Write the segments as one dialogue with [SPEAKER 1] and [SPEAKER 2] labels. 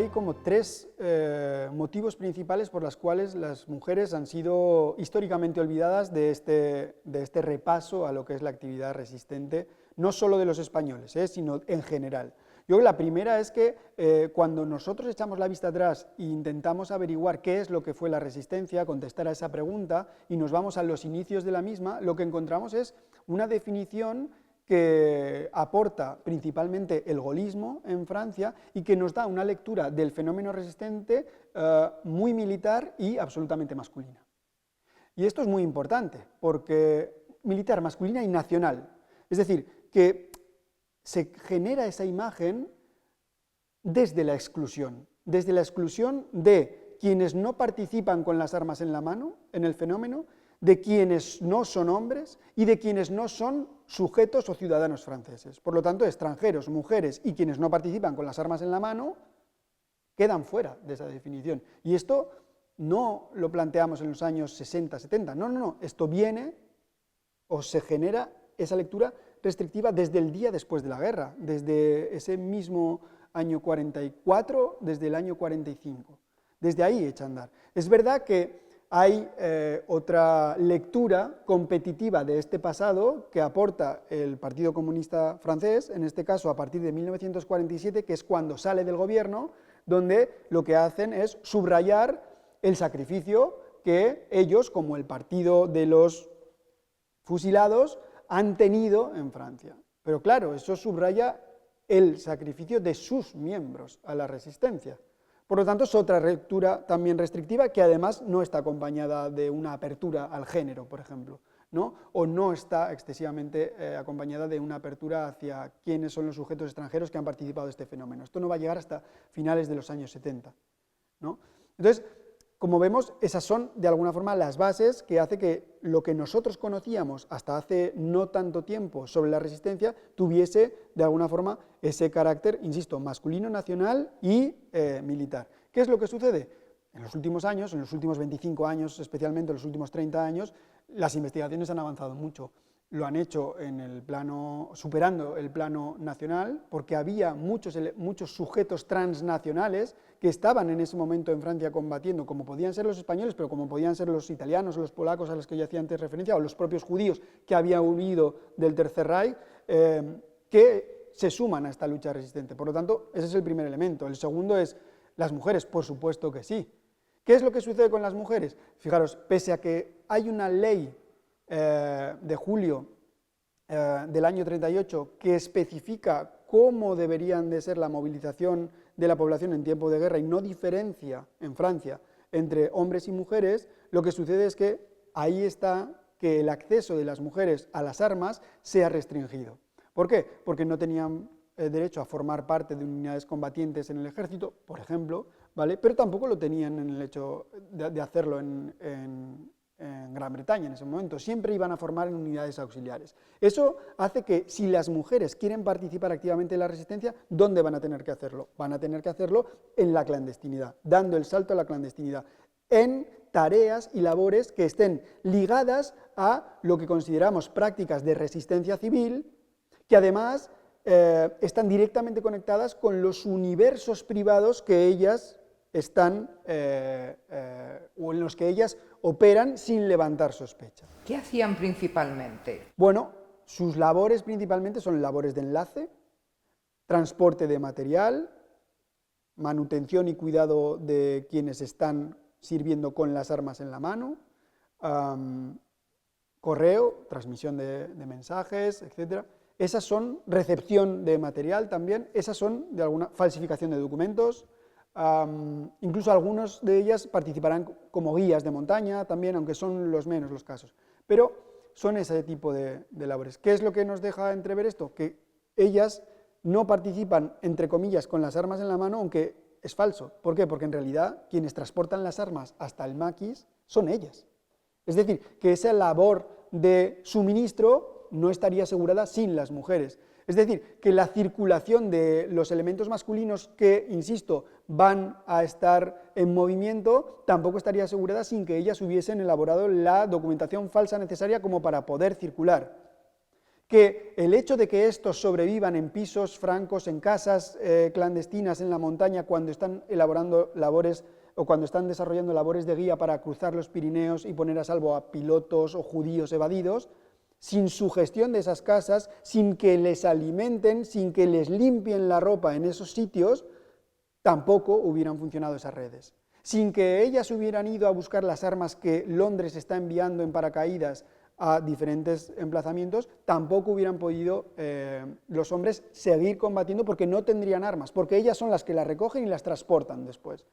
[SPEAKER 1] hay como tres motivos principales por los cuales las mujeres han sido históricamente olvidadas de este repaso a lo que es la actividad resistente, no solo de los españoles, sino en general. Yo creo que la primera es que cuando nosotros echamos la vista atrás e intentamos averiguar qué es lo que fue la resistencia, contestar a esa pregunta, y nos vamos a los inicios de la misma, lo que encontramos es una definición que aporta principalmente el gaullismo en Francia y que nos da una lectura del fenómeno resistente muy militar y absolutamente masculina. Y esto es muy importante, porque militar, masculina y nacional. Es decir, que se genera esa imagen desde la exclusión de quienes no participan con las armas en la mano en el fenómeno, de quienes no son hombres y de quienes no son sujetos o ciudadanos franceses. Por lo tanto, extranjeros, mujeres y quienes no participan con las armas en la mano quedan fuera de esa definición. Y esto no lo planteamos en los años 60, 70, no, esto viene o se genera esa lectura restrictiva desde el día después de la guerra, desde ese mismo año 44, desde el año 45. Desde ahí echa a andar. Es verdad que hay otra lectura competitiva de este pasado que aporta el Partido Comunista francés, en este caso a partir de 1947, que es cuando sale del gobierno, donde lo que hacen es subrayar el sacrificio que ellos, como el partido de los fusilados, han tenido en Francia. Pero claro, eso subraya el sacrificio de sus miembros a la resistencia. Por lo tanto, es otra lectura también restrictiva que además no está acompañada de una apertura al género, por ejemplo, ¿no? O no está excesivamente acompañada de una apertura hacia quiénes son los sujetos extranjeros que han participado de este fenómeno. Esto no va a llegar hasta finales de los años 70, ¿no? Entonces, como vemos, esas son de alguna forma las bases que hace que lo que nosotros conocíamos hasta hace no tanto tiempo sobre la resistencia tuviese de alguna forma ese carácter, insisto, masculino, nacional y militar. ¿Qué es lo que sucede? En los últimos años, en los últimos 25 años, especialmente en los últimos 30 años, las investigaciones han avanzado mucho. Lo han hecho en el plano, superando el plano nacional, porque había muchos sujetos transnacionales que estaban en ese momento en Francia combatiendo, como podían ser los españoles, pero como podían ser los italianos o los polacos a los que yo hacía antes referencia, o los propios judíos que habían huido del Tercer Reich, que se suman a esta lucha resistente. Por lo tanto, ese es el primer elemento. El segundo es las mujeres, por supuesto que sí. ¿Qué es lo que sucede con las mujeres? Fijaros, pese a que hay una ley de julio del año 38 que especifica cómo deberían de ser la movilización de la población en tiempo de guerra y no diferencia en Francia entre hombres y mujeres, lo que sucede es que ahí está que el acceso de las mujeres a las armas sea restringido. ¿Por qué? Porque no tenían derecho a formar parte de unidades combatientes en el ejército, por ejemplo, ¿vale? Pero tampoco lo tenían en el hecho de hacerlo en Gran Bretaña en ese momento, siempre iban a formar en unidades auxiliares. Eso hace que si las mujeres quieren participar activamente en la resistencia, ¿dónde van a tener que hacerlo? Van a tener que hacerlo en la clandestinidad, dando el salto a la clandestinidad, en tareas y labores que estén ligadas a lo que consideramos prácticas de resistencia civil, que además están directamente conectadas con los universos privados que ellas están, o en los que ellas operan sin levantar sospecha.
[SPEAKER 2] ¿Qué hacían principalmente?
[SPEAKER 1] Bueno, sus labores principalmente son labores de enlace, transporte de material, manutención y cuidado de quienes están sirviendo con las armas en la mano, correo, transmisión de mensajes, etc. Esas son recepción de material también, esas son de alguna falsificación de documentos. Incluso algunos de ellas participarán como guías de montaña también, aunque son los menos los casos. Pero son ese tipo de labores. ¿Qué es lo que nos deja entrever esto? Que ellas no participan, entre comillas, con las armas en la mano, aunque es falso. ¿Por qué? Porque en realidad quienes transportan las armas hasta el maquis son ellas. Es decir, que esa labor de suministro no estaría asegurada sin las mujeres. Es decir, que la circulación de los elementos masculinos que, insisto, van a estar en movimiento, tampoco estaría asegurada sin que ellas hubiesen elaborado la documentación falsa necesaria como para poder circular. que el hecho de que estos sobrevivan en pisos francos, en casas clandestinas en la montaña, cuando están elaborando labores o cuando están desarrollando labores de guía para cruzar los Pirineos y poner a salvo a pilotos o judíos evadidos, sin su gestión de esas casas, sin que les alimenten, sin que les limpien la ropa en esos sitios, tampoco hubieran funcionado esas redes. Sin que ellas hubieran ido a buscar las armas que Londres está enviando en paracaídas a diferentes emplazamientos, tampoco hubieran podido los hombres seguir combatiendo porque no tendrían armas, porque ellas son las que las recogen y las transportan después.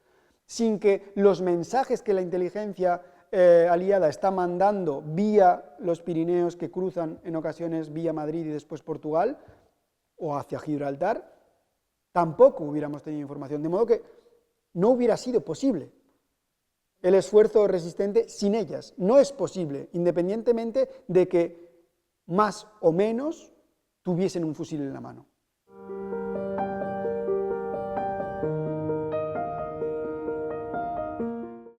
[SPEAKER 1] Sin que los mensajes que la inteligencia aliada está mandando vía los Pirineos, que cruzan en ocasiones vía Madrid y después Portugal, o hacia Gibraltar, tampoco hubiéramos tenido información, de modo que no hubiera sido posible el esfuerzo resistente sin ellas. No es posible, independientemente de que más o menos tuviesen un fusil en la mano.